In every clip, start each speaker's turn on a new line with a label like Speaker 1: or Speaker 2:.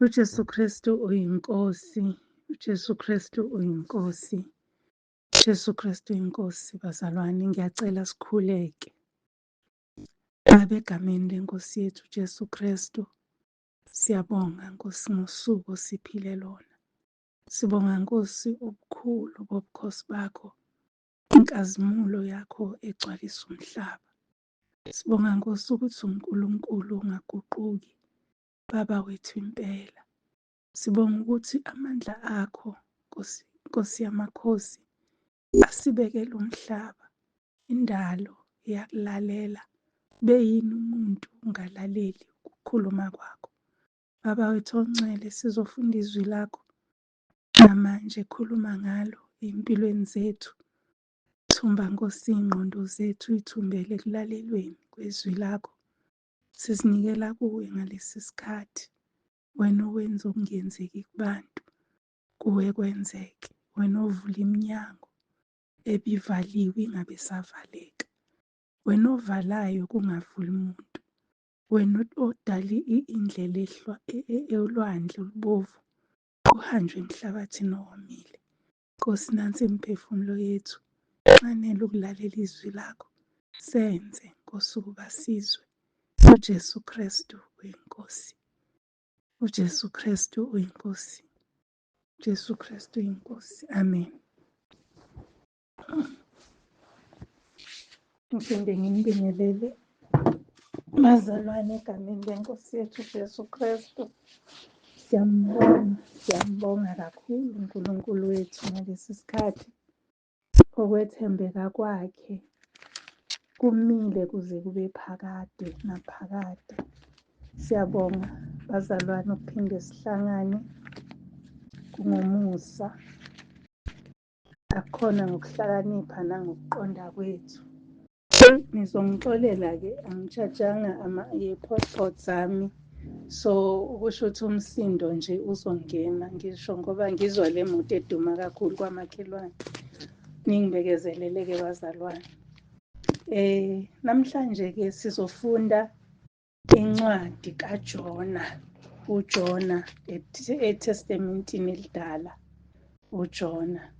Speaker 1: uJesu Kristu uyinkosi, uJesu Kristu uyinkosi, uJesu Kristu uyinkosi. Bazalwane, ngiyacela sikhuleke. Baba, egameni lenkosi yethu uJesu Kristu, siyabonga Nkosi ngosuku osiphile lona. Sibonga Nkosi ubukhulu bobukhosi bakho, inkazimulo yakho egcwalisa umhlaba. Sibonga Nkosi ukuthi uNkulunkulu ongaguquki, Baba wethu impela. Sibonga ukuthi amandla akho, Nkosi yamakhosi, asibekele umhlaba, indalo iyakulalela. Beyini umuntu ungalaleli ukukhuluma kwakho. Baba wethu ongcwele, sizofunda izwi lakho namanje, khuluma ngalo ey'mpilweni zethu. Thumba Nkosi iy'ngqondo zethu, ithumbele ekulalelweni kwezwi lakho. Sizinikela kuwe ngalesi sikhathi. Wena owenza okungenzeki kubantu, kuwe kwenzeke. Wena ovula iminyango ebivaliwe ingabe isavaleka. Wena ovalayo kungavuli muntu. Wena odala indlela olwandle olubovu kuhanjwe emhlabathini owomile. Nkosi, nansi imiphefumulo yethu, nxanele ukulalela izwi lakho. Senze Nkosi ukuba sizwe. uJesu Kristu uyinkosi, uJesu Kristu uyinkosi, uJesu Kristu uyinkosi. Amen. Ngiphinde nginibingelele bazalwane egameni lenkosi yethu uJesu Kristu. Siyambonga kakhulu uNkulunkulu wethu ngalesi sikhathi. Okwethembeka kwakhe kumile kuze kube phakade naphakade. Siyabonga bazalwane ukuphinde sihlangane, kungumusa. Akukhona ngokuhlakanipha nangokuqonda kwethu. Ngizongixolela-ke, angitshajanga i-passport zami, so ukusho ukuthi umsindo nje uzongena ngisho ngoba ngizwa le moto eduma kakhulu kwamakhelwane. Ningibekezelele-ke bazalwane. Namhlanje-ke sizofunda incwadi kaJona, uJona eTestamentini Elidala, uJona.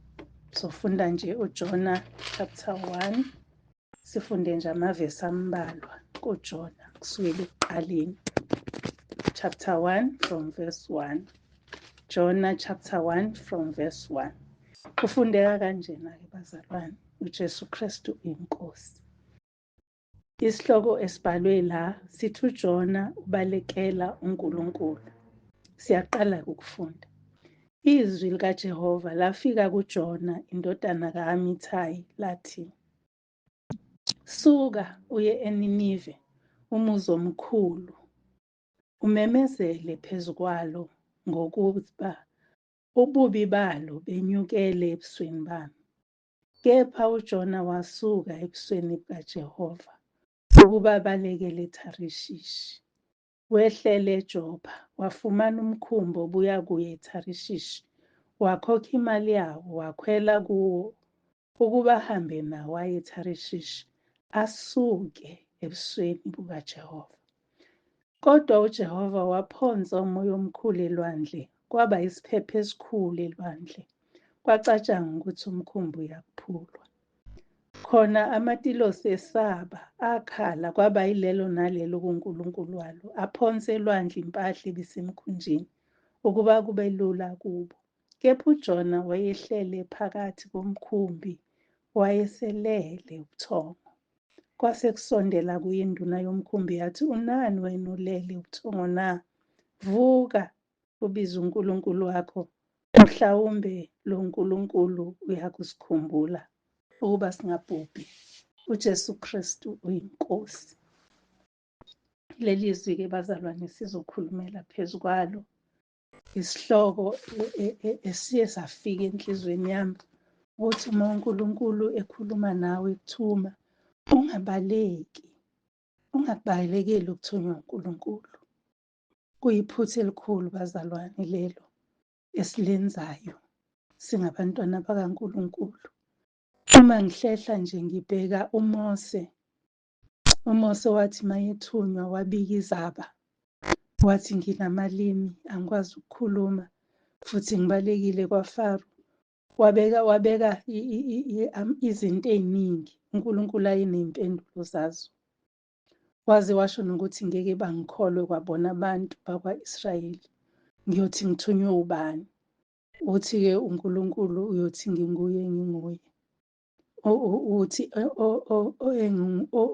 Speaker 1: Sizofunda nje uJona chapter 1, sifunde nje amavesi ambalwa kuJona kusukela ekuqaleni. Chapter 1 from verse 1. Jonah chapter 1 from verse 1. Kufundeka kanjena-ke bazalwane, uJesu Kristu inkosi. Isihloko esibhalwe la sithi uJona ubalekela uNkulunkulu. Siyaqala ukufunda. Izwi likaJehova lafika kuJona indodana ka-Amithayi lathi, suka uye eNinive, umuzi omkhulu, umemezele phezu kwalo ngokuba ububi balo benyukele ebusweni bami. Kepha uJona wasuka ebusweni bukaJehova ukuba abalekele eTharishishi. Wehlele eJopha, wafumana umkhumbi obuya kuye eTharishishi, wakhokha imali yawo, wakhwela kuwo ukuba ahambe nawo aye eTharishishi, asuke ebusweni bukaJehova. Kodwa uJehova waphonsa umoya omkhulu elwandle, kwaba isiphepho esikhulu elwandle. Kwacatshanga ukuthi umkhumbi uyakuphulwa. Khona amatilosi esaba, akhala, kwaba yilelo nalelo kuNkulunkulu walo, aphonsa elwandle impahla ibisemkhunjini, ukuba kube lula kubo. Kepha uJona wayehlele phakathi komkhumbi, wayeselele ubuthongo. Kwase kusondela kuye induna yomkhumbi yathi, unani wena ulele ubuthongo na? Vuka, ubize uNkulunkulu wakho, mhlawumbe lo nkulunkulu uyakusikhumbula ukuba singabhubhi. uJesu Kristu uyinkosi. Leli zwi-ke bazalwane sizokhulumela phezu kwalo. Isihloko esiye safika enhlizweni yami ukuthi uma uNkulunkulu ekhuluma nawe ekuthuma, ungabalekeli ukuthonywa uNkulunkulu. Kuyiphutha elikhulu bazalwane lelo esilenzayo singabantwana bakaNkulunkulu. Uma ngihlehla nje ngibheka uMose wathi mayethunywa wabika izaba, wathi nginamalimi angikwazi ukukhuluma futhi ngibalekile kwaFaro. Wabeka izinto ey'ningi uNkulunkulu ayeney'mpendulo zazo. Waze washo nokuthi ngeke bangikholwe kwabona abantu bakwa-Israyeli. Ngiyothi ngithunywe ubani? Uthi-ke uNkulunkulu uyothi nginguye nginguye. Uthi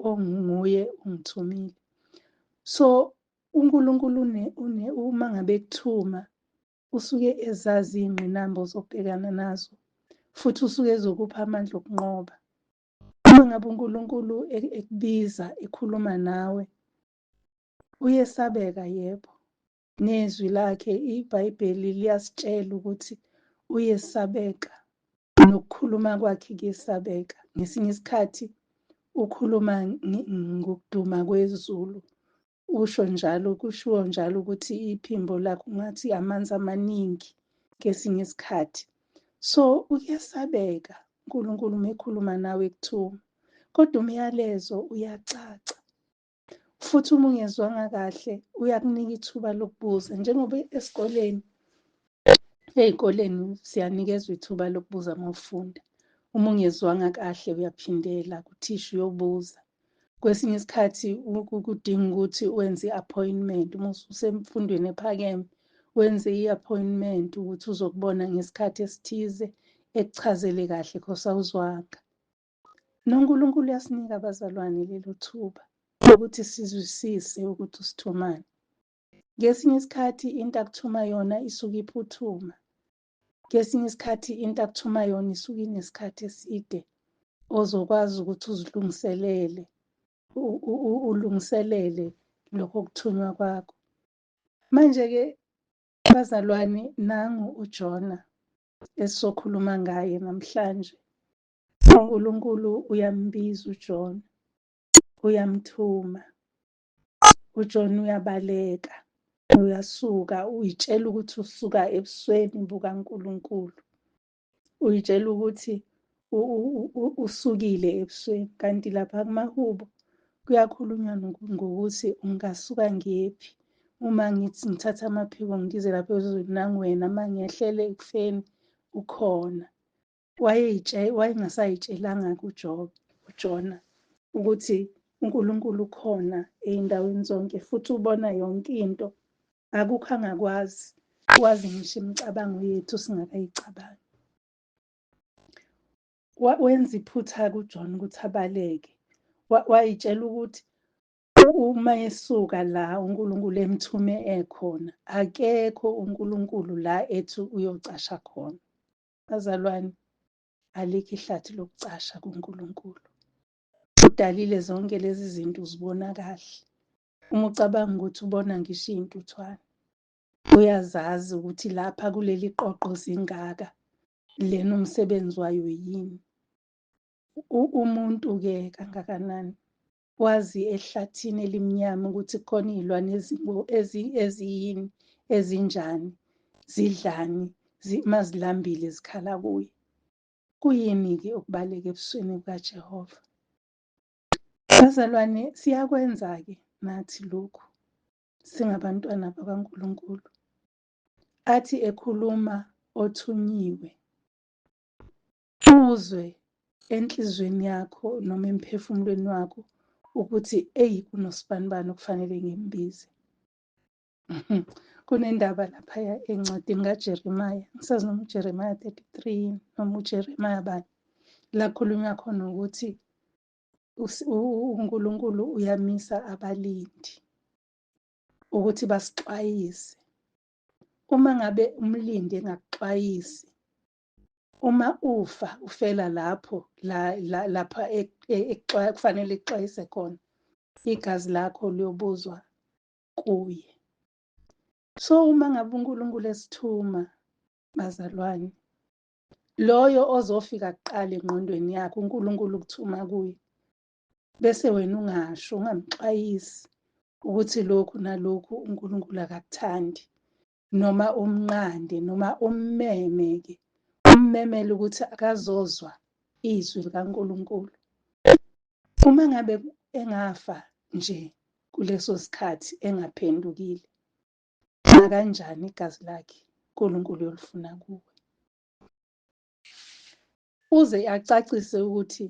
Speaker 1: onguye ungithumile. So uNkulunkulu uma ngabe kuthuma usuke ezazi iy'ngqinamba ozobhekana nazo futhi usuke ezokupha amandla okunqoba. Uma ngabe uNkulunkulu ekubiza ekhuluma nawe uyesabeka, yebo. Nezwi lakhe iBhayibheli liyasitshela ukuthi uyesabeka nokukhuluma kwakhe kuyesabeka. Ngesinye isikhathi ukhuluma ngokuduma kwezulu, kushiwo njalo ukuthi iphimbo lakho ngathi amanzi amaningi ngesinye isikhathi. So uyesabeka uNkulunkulu uma ekhuluma nawe ekuthuma, kodwa umyalezo uyacaca. Futhi uma ungezwanga kahle uyakunika ithuba lokubuza, njengoba ey'koleni siyanikezwa ithuba lokubuza uma ufunda. Uma ungezwanga kahle uyaphindela kuthisha uyobuza. Kwesinye isikhathi kudinga ukuthi wenze i-appointment uma usemfundweni ephakeme, wenze i-appointment ukuthi uzokubona ngesikhathi esithize ekuchazele kahle because awuzwanga. NoNkulunkulu uyasinika abazalwane lelo thuba ukuthi sizwisise ukuthi usithumani. Ngesinye isikhathi into akuthuma yona isuke iphuthuma. Ngesinye isikhathi into akuthuma yona isuke inesikhathi eside ozokwazi ukuthi ulungiselele lokho kuthunywa kwakho. Manje-ke bazalwane, nangu uJona esizokhuluma ngaye namhlanje. uNkulunkulu uyambiza uJona, uyamthuma. uJona uyabaleka, uyasuka, uyitshela ukuthi usuka ebusweni bukaNkulunkulu. Uyitshela ukuthi usukile ebusweni, kanti lapha kumaHubo kuyakhulunywa ngokuthi ungasuka ngephi. Uma ngithi ngithatha amaphiko ngize lapha ezweni, nangwena uma ngehlele ekufeni ukhona. Wayengasayitshelanga uJona ukuthi uNkulunkulu ukhona ey'ndaweni zonke futhi ubona yonke into, akukho angakwazi, wazi ngisho imicabango yethu singakayicabangi. Wenza iphutha-ke uJona ukuthi abaleke. Wayitshela ukuthi uma esuka la uNkulunkulu emthume ekhona, akekho uNkulunkulu la ethi uyocasha khona. Bazalwane, alikho ihlathi lokucasha kuNkulunkulu. Udalile zonke lezi zinto uzibona kahle. Uma ucabanga ukuthi ubona ngisho iy'ntuthwane, uyazazi ukuthi lapha kuleli qoqo zingaka, lena umsebenzi wayo yini. Umuntu-ke kangakanani wazi ehlathini elimnyama ukuthi khona iy'lwane eziyini, ezinjani, zidlani, mazilambile zikhala kuye. Kuyini-ke ukubaleka ebusweni bukaJehova? Bazalwane, siyakwenza-ke nathi lokhu singabantwana bakaNkulunkulu. Athi ekhuluma othunyiwe, uzwe enhlizweni yakho noma emphefumulweni wakho ukuthi eyi, kunosbanibani okufanele ngimbize. Kunendaba laphaya encwadini kaJeremaya, ngisazi noma uJeremaya 33 noma uJeremaya bani, la khulunywa khona ukuthi uNkulunkulu uyamisa abalindi ukuthi basixwayise. Uma ngabe umlindi engakuxwayisi, uma ufa ufela lapho lapha kufanele ekuxwayise khona, igazi lakho liyobuzwa kuye. So uma ngabe uNkulunkulu esithuma, bazalwane, loyo ozofika kuqala engqondweni yakho uNkulunkulu ukuthuma kuye, bese wena ungasho, ungamxwayisi ukuthi lokhu nalokhu uNkulunkulu akakuthandi, noma umnqande noma ummeme-ke, ummemele ukuthi akazozwa izwi likaNkulunkulu. Uma ngabe engafa nje kuleso sikhathi engaphendukile, kanjani igazi lakhe uNkulunkulu yolifuna kuwe. Uze acacise ukuthi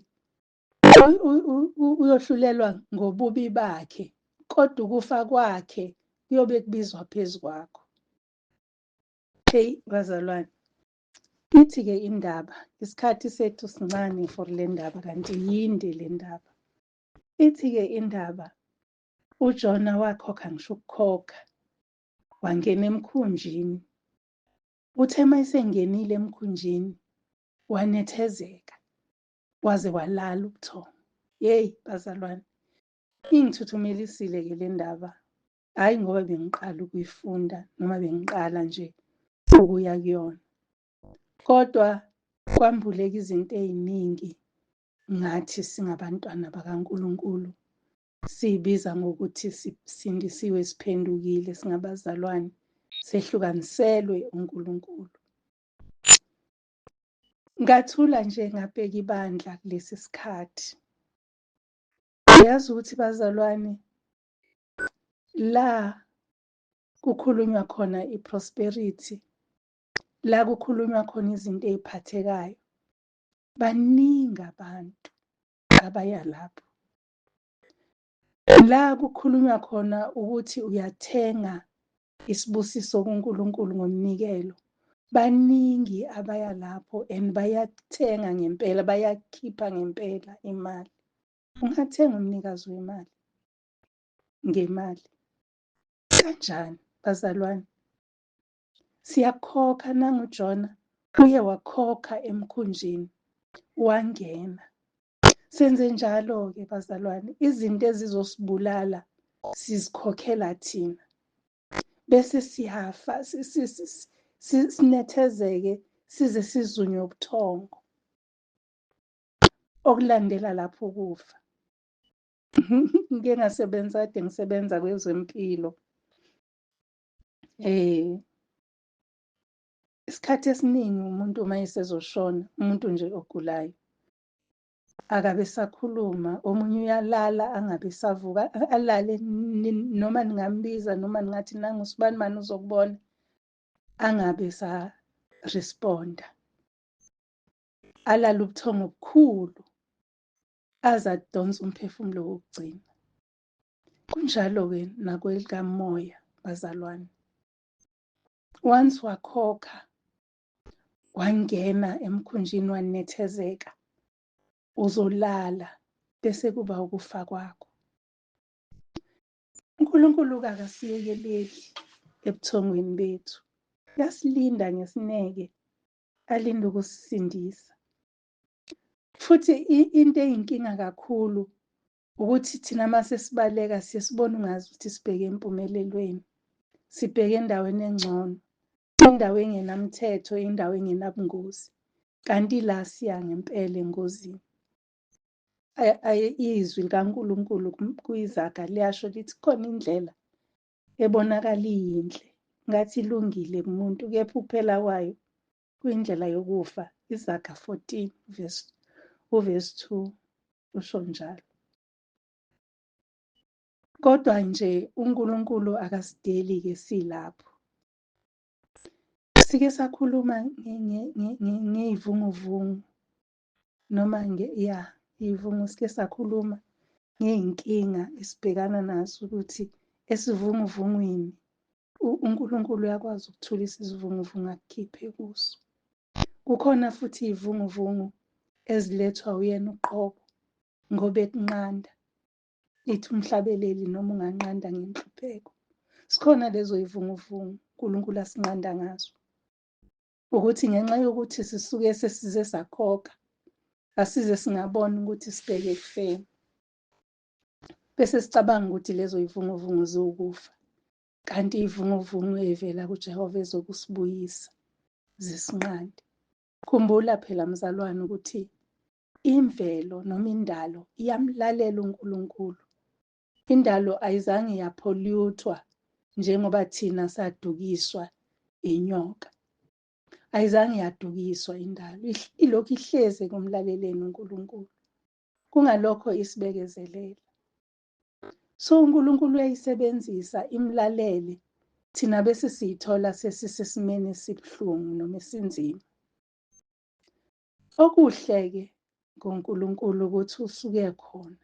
Speaker 1: uyohlulelwa ngobubi bakhe, kodwa ukufa kwakhe kuyobe kubizwa phezu kwakho. Hey bazalwane, ithi-ke indaba, isikhathi sethu sincane for le ndaba, kanti yinde le ndaba. Ithi-ke indaba, uJona wakhokha ngisho ukukhokha, wangena emkhunjini. Uthe uma esengenile emkhunjini, wanethezeka, waze walala ubuthongo. Yeyi bazalwane, ingithuthumelisile-ke le ndaba. Hhayi ngoba bengiqala ukuyifunda noma bengiqala nje ukuya kuyona, kodwa kwambuleka izinto ey'ningi ngathi singabantwana bakaNkulunkulu. Siyibiza ngokuthi sindisiwe, siphendukile, singabazalwane, sehlukaniselwe uNkulunkulu. Ngathula nje ngabheka ibandla kulesi sikhathi. Uyazi ukuthi bazalwane, la kukhulunywa khona i-prosperity, la kukhulunywa khona izinto ey'phathekayo, baningi abantu abaya lapho. La kukhulunywa khona ukuthi uyathenga isibusiso kuNkulunkulu ngomnikelo, baningi abaya lapho and bayathenga ngempela, bayakhipha ngempela imali. Ungathenga umnikazi wemali ngemali kanjani bazalwane? Siyakhokha. NanguJona uye wakhokha emkhunjini, wangena. Senze njalo-ke bazalwane, izinto ezizosibulala sizikhokhela thina, bese siyafa, sinethezeke, size sizunywe ubuthongo, okulandela lapho ukufa. Ngike ngasebenza, kade ngisebenza kwezempilo. Isikhathi esiningi umuntu uma esezoshona, umuntu nje ogulayo, akabe sakhuluma. Omunye uyalala angabe savuka, alale noma ningambiza noma ningathi nangu sibani mani uzokubona, angabe sa-responda. Alale ubuthongo obukhulu aze adonse umphefumulo wokugcina. Kunjalo-ke nakwelikamoya bazalwane. Once wakhokha, wangena emkhunjini, wanethezeka, uzolala bese kuba ukufa kwakho. uNkulunkulu akasiyekeleli ebuthongweni bethu, uyasilinda ngesineke, alinde ukusisindisa. Futhi into eyinkinga kakhulu ukuthi thina mase sibaleka siye sibone ungazi ukuthi sibheke empumelelweni, sibheke endaweni engcono, indawo engenamthetho, indawo engenabungozi, kanti la siya ngempela engozini. Izwi likaNkulunkulu kuyizaga liyasho lithi khona indlela ebonakala iyinhle, ngathi ilungile kumuntu, kepha ukuphela kwayo kuyindlela yokufa. Izaga 14 uvesi 2 usho njalo. Kodwa nje uNkulunkulu akasideli-ke silapho. Sike sakhuluma ngey'vunguvungu noma iy'vungu, sike sakhuluma ngey'nkinga esibhekana nazo, ukuthi esivunguvungwini uNkulunkulu uyakwazi ukuthulisa isivunguvungu akukhiphe kuso. Kukhona futhi iy'vunguvungu ezilethwa uyena uqobo ngoba ekunqanda, ithi umhlabeleli noma unganqanda ngenhlupheko. Sikhona lezo y'vunguvungu uNkulunkulu asinqanda ngazo, ukuthi ngenxa yokuthi sisuke sesize sakhokha, asize singabona ukuthi sibheke ekufeni, bese sicabanga ukuthi lezo y'vunguvungu ziwukufa, kanti iy'vunguvungu ey'vela kuJehova ezokusibuyisa zisinqande. Khumbula phela mzalwane ukuthi imvelo noma indalo iyamlalela uNkulunkulu. Indalo ayizange yapholutwa njengoba thina sadukiswa inyoka. Ayizange yadukiswa indalo, ilokhu ihleze kumlaleleni uNkulunkulu, kungalokho isibekezelela. So uNkulunkulu uyayisebenzisa imlalele thina bese siyithola sesisesimeni esibuhlungu noma esinzima. Okuhle-ke ngoNkulunkulu ukuthi usuke khona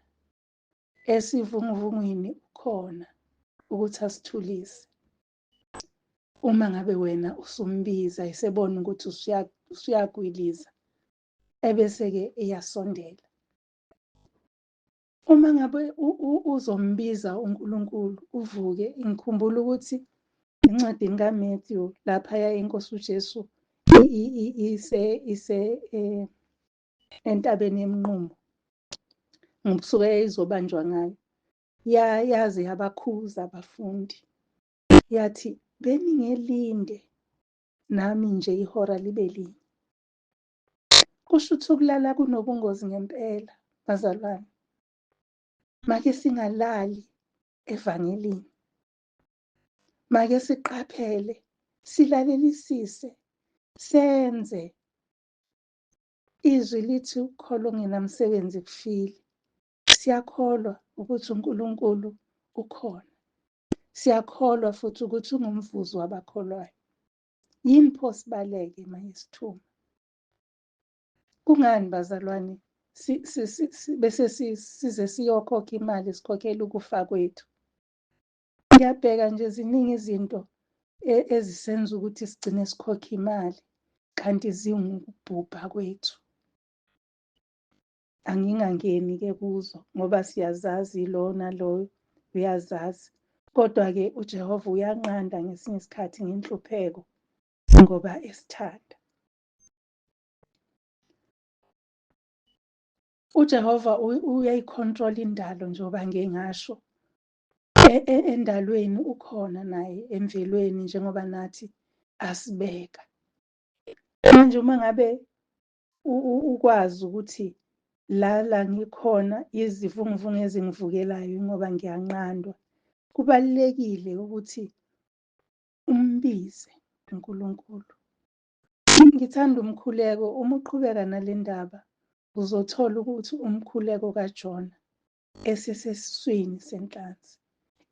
Speaker 1: esivunguvungwini, ukhona ukuthi asithulise. Uma ngabe wena usumbiza esebona ukuthi usuyagwiliza, ebese-ke iyasondela. Uma ngabe uzombiza uNkulunkulu uvuke, ngikhumbula ukuthi encwadini kaMathew laphaya iNkosi uJesu ise entabeni yemnqumo, ngobusuku eyayizobanjwa ngayo, yaze yabakhuza abafundi, yathi beningelinde nami nje ihora libe linye. Kusho ukuthi ukulala kunobungozi ngempela, bazalwane. Make singalali evangelini, make siqaphele, silalelisise, senze. Izwi lithi ukukholwa ongenamsebenzi kufile. Siyakholwa ukuthi uNkulunkulu ukhona. Siyakholwa futhi ukuthi ungumvuzo wabakholwayo. Yini pho sibaleke mayisithuma? Kungani bazalwane bese size siyokhokha imali sikhokhela ukufa kwethu? Ngiyabheka nje ziningi izinto ezisenza ukuthi sigcine sikhokha imali kanti zingukubhubha kwethu. Angingangeni-ke kuzo ngoba siyazazi lo naloyo uyazazi. Kodwa-ke uJehova uyanqanda ngesinye isikhathi ngenhlupheko ngoba esithanda. uJehova uyayicontrol indalo njengoba ngingasho. Endalweni ukhona naye, emvelweni njengoba nathi asibeka. Manje uma ngabe ukwazi ukuthi la ngikhona izivunguvungu ezingivukelayo ngoba ngiyanqandwa, kubalulekile ukuthi umbize uNkulunkulu. Ngithanda umkhuleko. Uma uqhubeka nale ndaba uzothola ukuthi umkhuleko kaJona esesesiswini senhlanzi,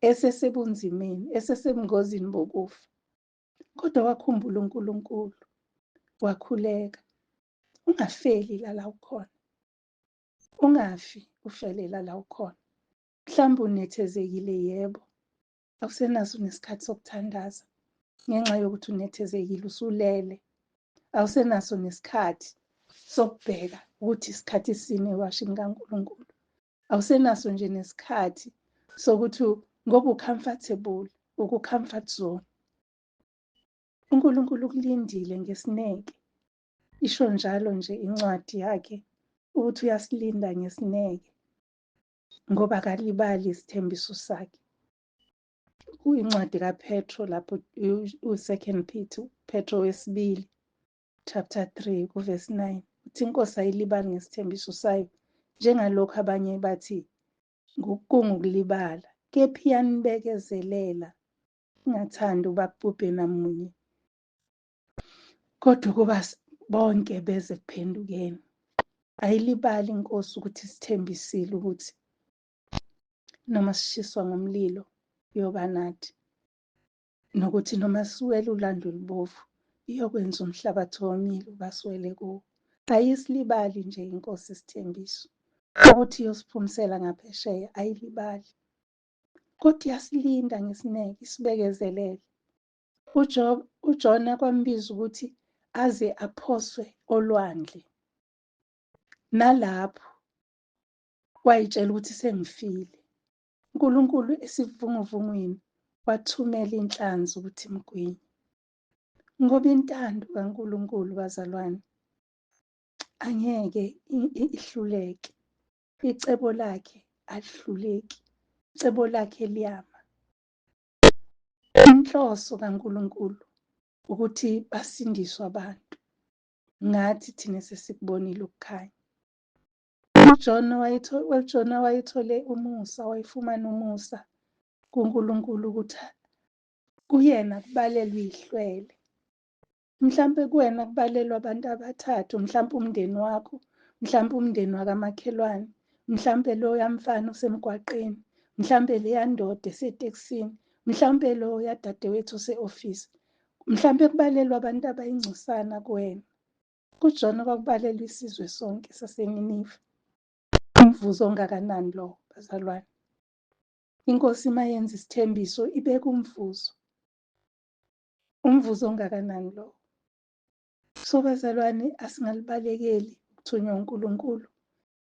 Speaker 1: esesebunzimeni, esesebungozini bokufa, kodwa wakhumbula uNkulunkulu, wakhuleka. Ungafeli la ukhona, ungafi ufelela la ukhona. Mhlawumbe unethezekile, yebo, awusenaso nesikhathi sokuthandaza ngenxa yokuthi unethezekile, usulele, awusenaso nesikhathi sokubheka ukuthi isikhathi sini ewashini kaNkulunkulu. Awusenaso nje nesikhathi sokuthi ngoba ucomfortable, uku-comfort zone. uNkulunkulu ukulindile ngesineke. Isho njalo nje incwadi yakhe ukuthi uyasilinda ngesineke ngoba akalibali isithembiso sakhe. Kuyincwadi kaPetro lapho u-2 Peter, Petro wesibili, chapter 3 verse 9. Uthi inkosi ayilibali ngesithembiso sayo njengalokhu abanye bathi kungukulibala, kepha iyanibekezelela, ingathandi ubabhubhe namunye, kodwa ukuba bonke beze kuphendukeni. Ayilibali inkosi ukuthi isithembisile ukuthi noma sishiswa ngomlilo yoba nathi, nokuthi noma siwele ulwandle olubovu iyokwenza umhlabathi owomile ubasiwele kuwo. Ayisilibali nje inkosi isithembiso ukuthi iyosiphumisela ngaphesheya, ayilibali, kodwa iyasilinda ngesineke, isibekezelele. uJona kwambiza ukuthi aze aphoswe olwandle, nalapho wayitshela ukuthi sengifile. uNkulunkulu esivunguvungwini wathumela inhlanzi ukuthi imgwinye. Ngoba intando kaNkulunkulu, bazalwane, angeke ihluleke. Icebo lakhe alihluleki, icebo lakhe liyama. Inhloso kaNkulunkulu ukuthi basindiswe abantu, ngathi thina sesikubonile ukukhanya. uJona wayethole umusa, wayefumana umusa kuNkulunkulu ukuthi kuyena kubalelwe ihlwele. Mhlawumbe kuwena kubalelwa abantu abathathu, mhlawumbe umndeni wakho, mhlawumbe umndeni wakamakhelwane, mhlawumbe loya mfana usemgwaqeni, mhlawumbe leya ndoda esetekisini, mhlawumbe lo yadadewethu ose-ofisi, mhlawumbe kubalelwa abantu abayingcosana kuwena. KuJona kwakubalelwa isizwe sonke saseNinive. Umvuzo ongakanani lo, bazalwane? Inkosi mayenza isithembiso ibeka umvuzo. Umvuzo ongakanani lo? So bazalwane, asingalibalekeli ukuthunywa uNkulunkulu.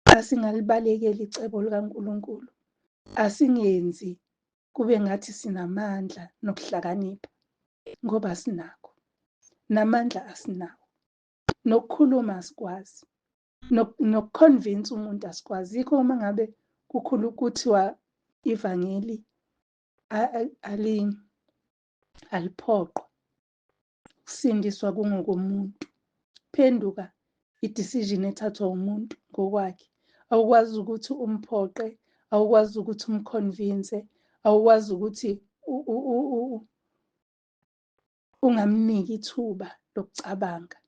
Speaker 1: Asingalibalekeli icebo likaNkulunkulu. Asingenzi kube ngathi sinamandla nokuhlakanipha, ngoba sinakho. Namandla asinawo. Nokukhuluma asikwazi. Nokuconvince umuntu asikwazi. Yikho uma ngabe kukhulu kuthiwa ivangeli aliphoqwa, ukusindiswa kungokomuntu. Phenduka i-decision ethathwa umuntu ngokwakhe. Awukwazi ukuthi umphoqe, awukwazi ukuthi umconvince, awukwazi ukuthi ungamniki ithuba lokucabanga,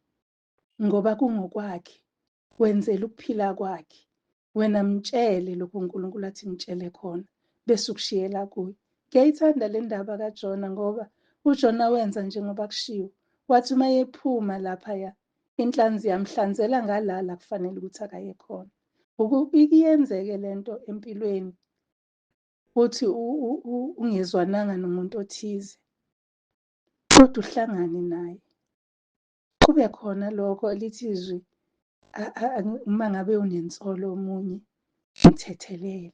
Speaker 1: ngoba kungokwakhe. Wenzela ukuphila kwakhe. Wena mtshele lokho uNkulunkulu athi ngitshele khona, bese ukushiyela kuye. Ngiyayithanda le ndaba kaJona ngoba uJona wenza njengoba kushiwo. Wathi uma yephuma laphaya, inhlanzi yamhlanzela ngalala kufanele ukuthi akaye khona. Ikiyenzeke lento empilweni uthi ungezwananga nomuntu othize, kodwa uhlangane naye. Kube khona lokho lithi izwi, uma ngabe unensolo omunye, mthethelele.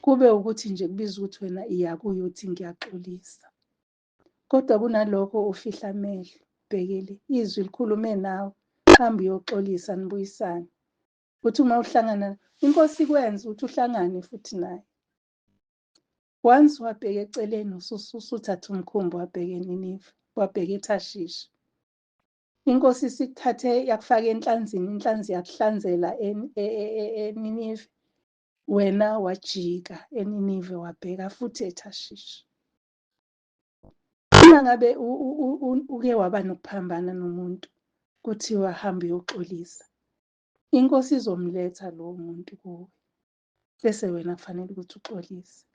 Speaker 1: Kube ukuthi nje kubiza ukuthi wena iya kuye uthi ngiyaxolisa. Kodwa kunalokho ufihla amehlo, bhekele izwi likhulume nawe, hamba uyoxolisa nibuyisane. Uthi uma uhlangana, inkosi ikwenza ukuthi uhlangane futhi naye. Once wabheka eceleni usuthatha umkhumbi wabheka eNinive, wabheka eThashishi. Inkosi isikuthathe yakufaka enhlanzini, inhlanzi yakuhlanzela eNinive. Wena wajika eNinive wabheka futhi eThashishi. Uma ngabe uke waba nokuphambana nomuntu, kuthiwa hamba uyoxolisa, inkosi izomletha lowo muntu kuwe. Bese wena kufanele ukuthi uxolise.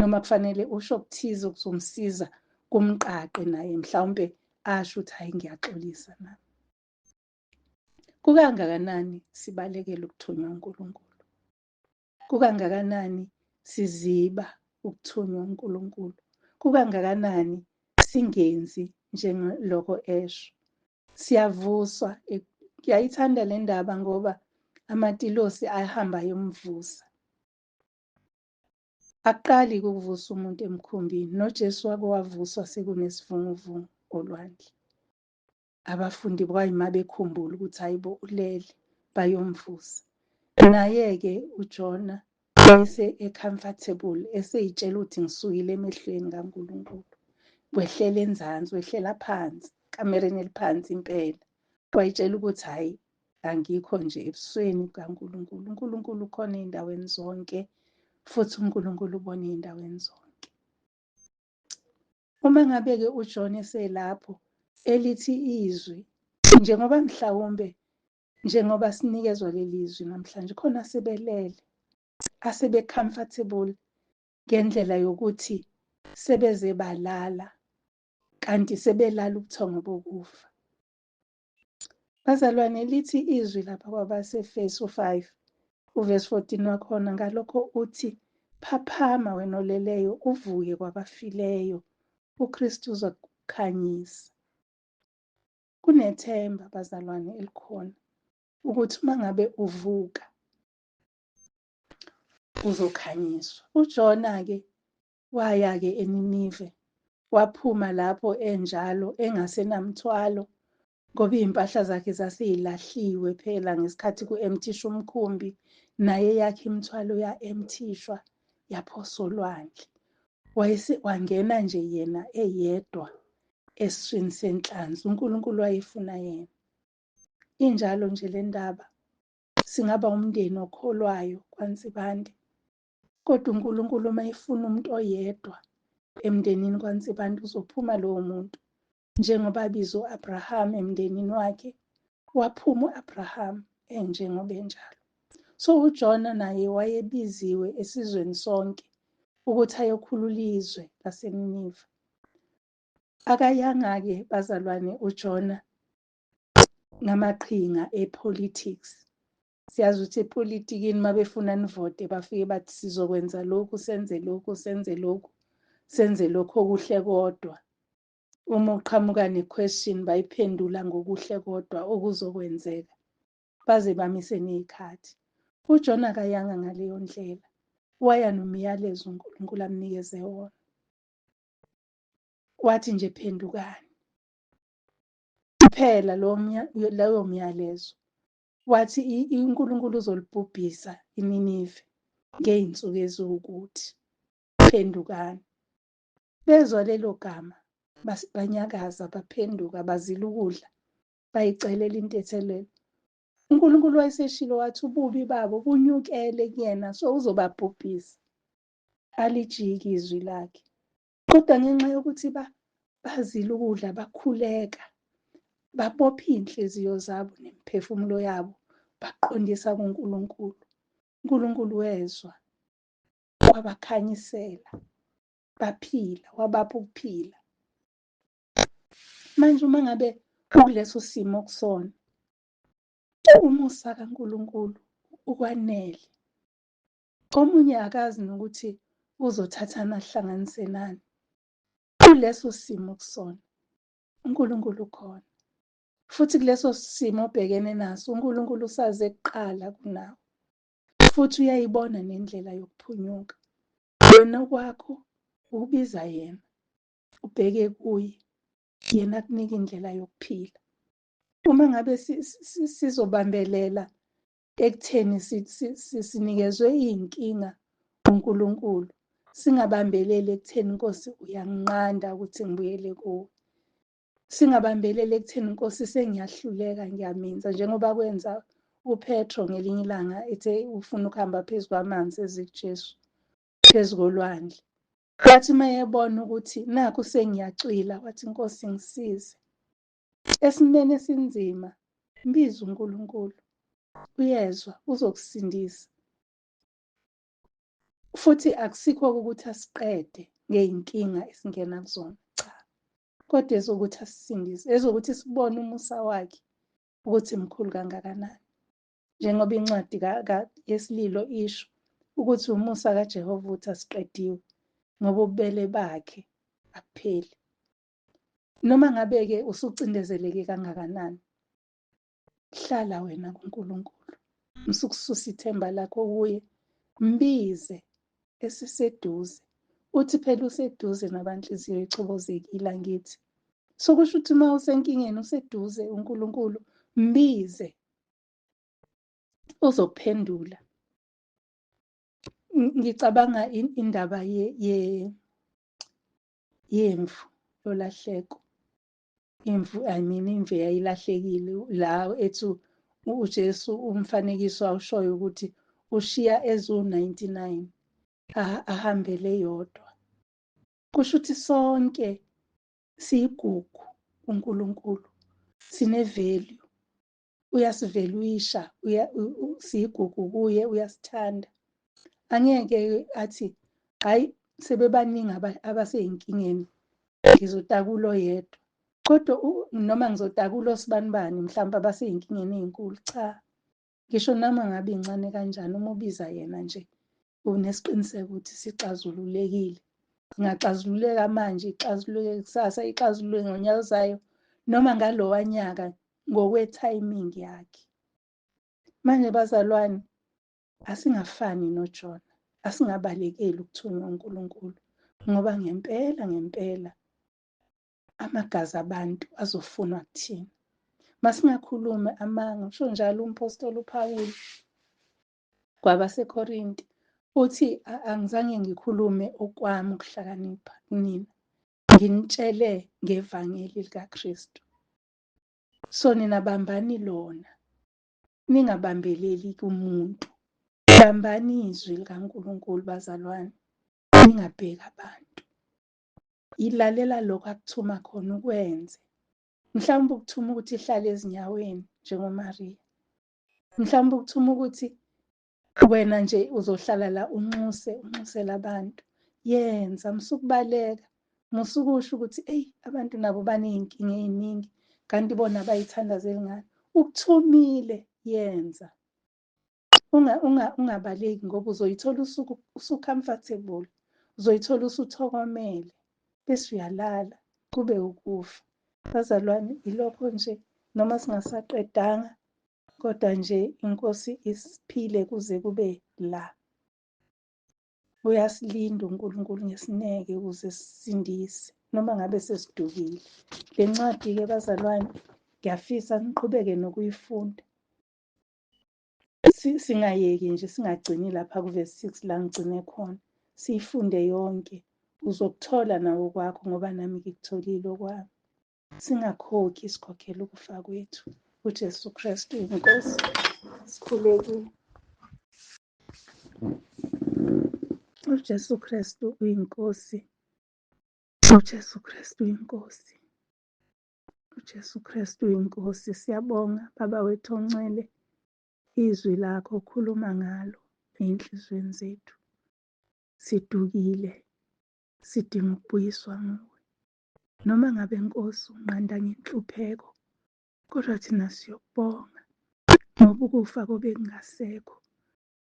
Speaker 1: Noma kufanele usho okuthize okuzomsiza kumqaqe naye, mhlawumbe asho ukuthi hayi ngiyaxolisa nami. Kukangakanani sibalekela ukuthunywa uNkulunkulu? Kukangakanani siziba ukuthunywa uNkulunkulu? Kukangakanani singenzi njengalokho esho? Siyavuswa. Ngiyayithanda le ndaba ngoba amatilosi ahamba ayomvusa. Aqali ukuvusa umuntu emkhumbini. NoJesu wake wavuswa sekunesivunguvungu olwandle. Abafundi kwayima bekhumbula ukuthi hayibo ulele, bayomvusa. Naye-ke uJona wayese comfortable, eseyitshela ukuthi ngisukile emehlweni kaNkulunkulu. Wehlela enzansi, wehlela phansi, kamereni eliphansi impela. Wayitshela ukuthi hayi, angikho nje ebusweni kaNkulunkulu. uNkulunkulu ukhona ey'ndaweni zonke, futhi uNkulunkulu ubona ey'ndaweni zonke. Uma ngabe-ke uJona eselapho, elithi izwi, njengoba sinikezwa leli zwi namhlanje, khona sebelele, asebe-comfortable ngendlela yokuthi sebeze balala, kanti sebelala ubuthongo bokufa. Bazalwane, lithi izwi lapha kwabaseFesu 5, uvesi 14 wakhona, ngalokho uthi, phaphama wena oleleyo, uvuke kwabafileyo, uKristu uzokukhanyisa. Kunethemba bazalwane elikhona ukuthi uma ngabe uvuka uzokhanyiswa. uJona-ke waya-ke eNinive, waphuma lapho enjalo engasenamthwalo, ngoba iy'mpahla zakhe zasey'lahliwe phela ngesikhathi ku-emthisha umkhumbi, naye yakhe imithwalo ya-emthishwa yaphoswa olwandle. Wangena nje yena eyedwa esiswini senhlanzi. uNkulunkulu wayefuna yena. Injalo nje le ndaba, singaba umndeni okholwayo kwaNsibande, kodwa uNkulunkulu uma efuna umuntu oyedwa emndenini kwaNsibande, uzophuma lowo muntu. Njengoba biza u-Abraham emndenini wakhe, waphuma u-Abraham enjengoba enjalo. So uJona naye wayebiziwe esizweni sonke ukuthi ayokhulula izwe laseNiniva. Akayanga-ke bazalwane uJona ngamaqhinga e-politics. Siyazi ukuthi epolitikini uma befuna nivote bafike bathi sizokwenza lokhu, senze lokhu, senze lokhu, senze lokhu okuhle kodwa. Uma uqhamuka ne-question bayiphendula ngokuhle kodwa okuzokwenzeka, baze bamise ney'khathi. uJona akayanga ngaleyo ndlela, waya nomyalezo uNkulunkulu amnikeze wona. Wathi nje phendukani. Phela lowo myalezo wathi uNkulunkulu uzolibhubhisa iNinive ngey'nsuku eziwukuthi. Phendukani. Bezwa lelo gama banyakaza, baphenduka, bazila ukudla, bayicelela intethelelo. uNkulunkulu wayeseshilo wathi ububi babo bunyukele kuyena, so uzobabhubhisa. Alijike izwi lakhe. Kodwa ngenxa yokuthi bazila ukudla, bakhuleka, babopha iy'nhliziyo zabo nemiphefumulo yabo, baqondisa kuNkulunkulu. uNkulunkulu wezwa, wabakhanyisela, baphila, wabapha ukuphila. Manje uma ngabe kuleso simo kusona, umusa kaNkulunkulu ukwanele. Omunye akazi nokuthi uzothathana ahlanganise nani. Kuleso simo kusona, uNkulunkulu khona. Futhi kuleso simo obhekene naso, uNkulunkulu usaze kuqala kunawe. Futhi uyayibona nendlela yokuphunyuka. Wena kwakho ubiza yena, ubheke kuye, yena akunika indlela yokuphila. Uma ngabe sizobambelela ekutheni sinikezwe iy'nkinga uNkulunkulu, singabambeleli ekutheni Nkosi uyanginqanda ukuthi ngibuyele kuwe. Singabambeleli ekutheni Nkosi sengiyahluleka, ngiyaminza, njengoba kwenza uPetro ngelinye ilanga ethe ufuna ukuhamba phezu kwamanzi eziJesu phezu kolwandle. Wathi uma yebona ukuthi nakhu sengiyacwila, wathi Nkosi ngisize. Esimeni esinzima, mbiza uNkulunkulu, uyezwa, uzokusindisa. Futhi akusikho ukuthi asiqede ngey'nkinga esingena kuzona, cha. Kodwa ezokuthi asisindise, ezokuthi sibone umusa wakhe ukuthi mkhulu kangakanani. Njengoba incwadi yesililo isho ukuthi umusa kaJehova uthi asiqediwe, ngoba ububele bakhe akupheli. Noma ngabe-ke usucindezeleke kangakanani, hlala wena kuNkulunkulu, msukususa ithemba lakho kuye, mbize esiseduze. Uthi phela useduze nabanhliziyo echobozekile, angithi? Sokusho ukuthi uma usenkingeni useduze uNkulunkulu, mbize, uzokuphendula. Ngicabanga indaba yemvu yolahleko. Imvu eyayilahlekile, la ethi uJesu umfanekiso awushoyo ukuthi ushiya ezu-99 ahambele yodwa. Kusho ukuthi sonke siyigugu uNkulunkulu, sine-value, uyasiveluisha, siyigugu kuye, uyasithanda. Angeke athi hayi sebebaningi abasey'nkingeni, ngizotakula oyedwa. Kodwa noma ngizotakula osibanibani mhlawumbe abasey'nkingeni ey'nkulu, cha. Ngisho noma ngabe incane kanjani, uma ubiza yena nje, unesiqiniseko ukuthi sixazululekile. Ingaxazululeka manje, ixazululeke kusasa, ixazululeke ngonyaka ozayo, noma ngalowa nyaka ngokwe-timing yakhe. Manje bazalwane, asingafani noJona, asingabalekeli ukuthunywa uNkulunkulu, ngoba ngempela amagazi abantu azofunwa kuthina. Masingakhulumi amanga, usho njalo umpostoli uPawulu kwabaseKorinti, uthi angizange ngikhulume okwami ukuhlakanipha kunina, nginitshele ngevangeli likaKristu. So nina bambani lona, ningabambeleli kumuntu, bambani izwi likaNkulunkulu bazalwane, ningabheki abantu. Ilalela lokho akuthuma khona ukwenze. Mhlawumbe ukuthuma ukuthi ihlale ezinyaweni njengoMariya. Mhlawumbe ukuthuma ukuthi wena nje uzohlala la unxusela abantu. yenza, musukubaleka, musukusho ukuthi eyi abantu nabo baney'nkinga ey'ningi kanti bona bayithandazeli ngani. Ukuthumile, yenza. Ungabaleki ngoba uzoyithola usu-comfortable, uzoyithola usuthokomele, bese uyalala kube ukufa. Bazalwane, ilokho nje, noma singasaqedanga, kodwa nje iNkosi isiphile kuze kube la. Uyasilinda uNkulunkulu ngesineke ukuze sisindise noma ngabe sesidukile. Le ncwadi-ke bazalwane, ngiyafisa niqhubeke nokuyifunda. Singayeki nje, singagcini lapha kuvesi 6 la ngigcine khona. Siyifunde yonke, uzokuthola nawo kwakho ngoba nami ngikutholile okwami. Singakhokhi, sikhokhela ukufa kwethu. UJesu Kristu inkosi. Sikhulekile. uJesu Kristu uyinkosi. uJesu Kristu uyinkosi. uJesu Kristu uyinkosi. Siyabonga Baba wethu ongcwele, izwi lakho ukhuluma ngalo ey'nhliziyweni zethu. Sidukile, sidinga ukubuyiswa nguwe. Noma ngabe Nkosi unqanda ngenhlupheko, kodwa thina siyokubonga ngoba ukufa kobe kungasekho,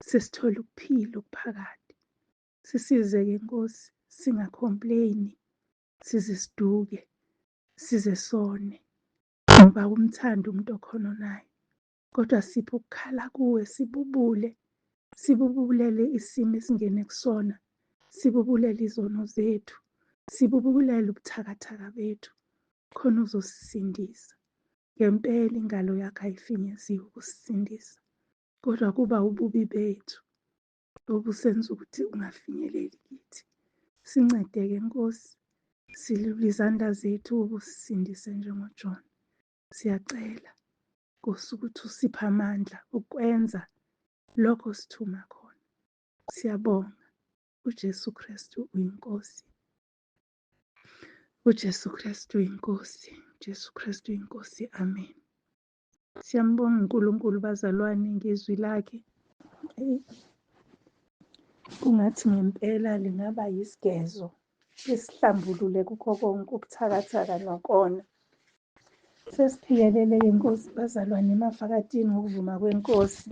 Speaker 1: sesithola ukuphila okuphakade. Sisize-ke Nkosi, singa-complain-i, size siduke, size sone, ngoba umthanda umuntu okhona naye. Kodwa sipho ukukhala kuwe, sibubulele isimo esingene kusona, sibubulele izono zethu, sibubulele ubuthakathaka bethu, khona uzosisindisa. Ngempela ingalo yakho ayifinyeziwe ukusisindisa, kodwa kuba ububi bethu obusenza ukuthi ungafinyeleli kithi. Sincede-ke Nkosi, silule izandla zethu ubusisindise njengoJona. Siyacela Nkosi ukuthi usiphe amandla ukwenza lokho sithuma khona. Siyabonga. uJesu Kristu uyinkosi. uJesu Kristu uyinkosi. uJesu Kristu uyinkosi. Amen. Siyambonga uNkulunkulu bazalwane ngezwi lakhe. Kungathi ngempela lingaba yisigezo esihlambulule kukho konke ubuthakathaka nokona. Sesiphikelele-ke Nkosi bazalwane emafakatini ngokuvuma kweNkosi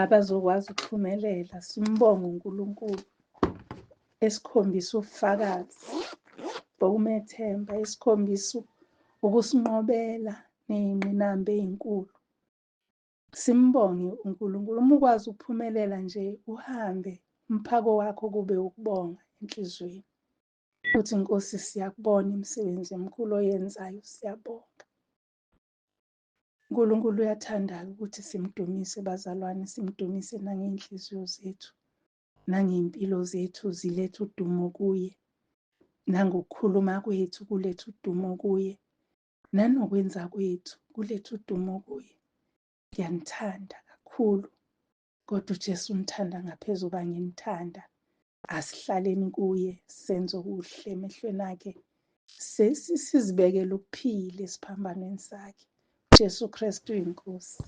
Speaker 1: abazokwazi ukuphumelela. Simbonge uNkulunkulu esikhombisa ubufakazi bokumethemba, esikhombisa ukusinqobela ney'ngqinamba ey'nkulu. Simbonge uNkulunkulu. Uma ukwazi ukuphumelela nje, uhambe umphako wakho kube ukubonga enhliziyweni. Uthi Nkosi, siyakubona imisebenzi emikhulu oyenzayo, siyabonga. uNkulunkulu uyathanda ukuthi simdumise bazalwane, simdumise nangey'nhliziyo zethu, nangey'mpilo zethu zilethe udumo kuye, nangokukhuluma kwethu kulethe udumo kuye, nanokwenza kwethu kulethe udumo kuye. Ngiyanithanda kakhulu, kodwa uJesu unithanda ngaphezu koba nginithanda. Asihlaleni kuye, senze okuhle emehlweni akhe, sizibekele ukuphila esiphambanweni sakhe. uJesu Kristu uyinkosi.